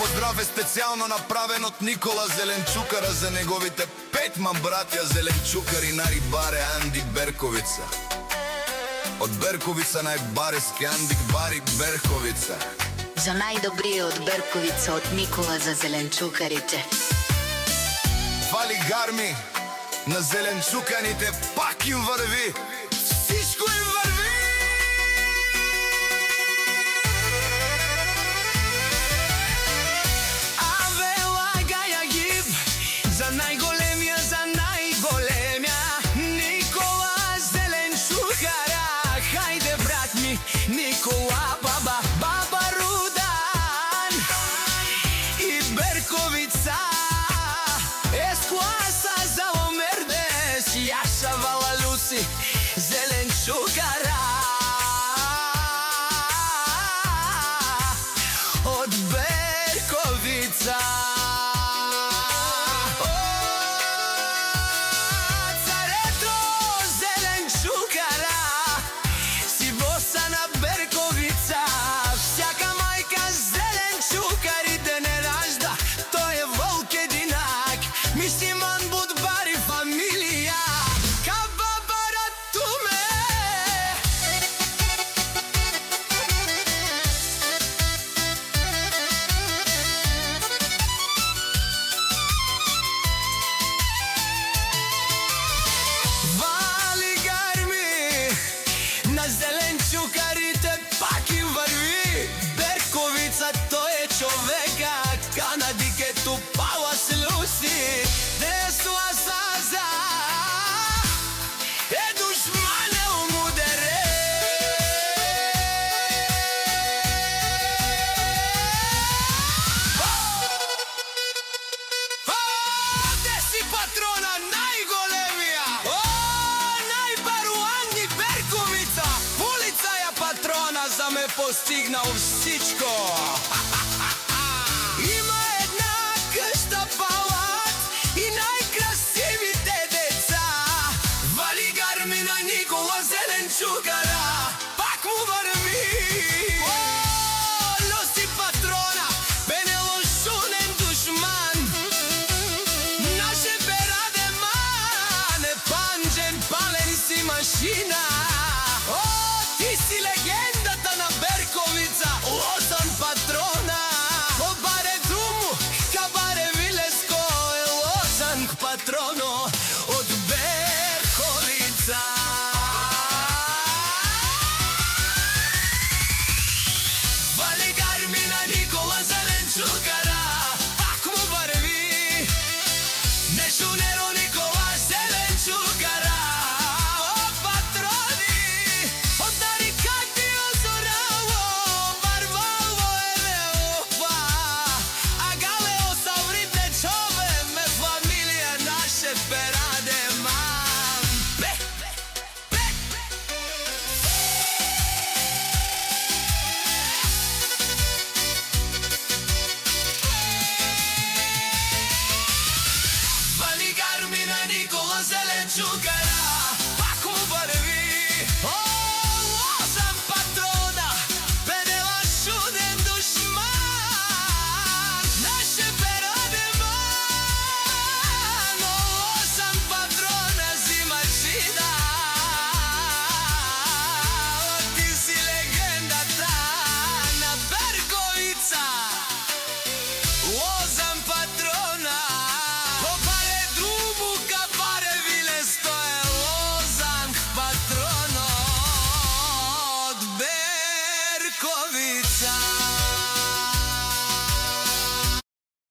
поздрав е специјално направен од Никола Зеленчукара за неговите 5 братја Зеленчукари на рибаре Анди Берковица. Од Берковица најбарески Андик Бари Берковица. За најдобрие од Берковица од Никола за Зеленчукарите. Вали гарми на зеленчуканите, пак им врви, всичко им врви. Аве лагаја гиб за најголемија, за најголемија Никола Зеленчукара. Хајде брат ми Никола, баба Рудан и Берковица. Јаша Вала Люси Зеленчукара од Берковица. Царето Зеленчукара си боса на Берковица. Всяка мајка Зеленчукарите не ражда, тој е волк единак. Мислиман Будбари фамилија. Зеленчукарите пак им врви. Берковица тој е човека, Канадике тупава с Люси. Десуа саза е душмане умудере. Деси патрона најголемија, најбаруанни Берковица. Патрона за ме постигнал всичко. Има една къща палат и најкрасивите деца. Вали гарми на Никола Зеленчукара, пак му врви. Люси патрона, бенелошунен душман. Наше бераде мане, панџен пален си машина.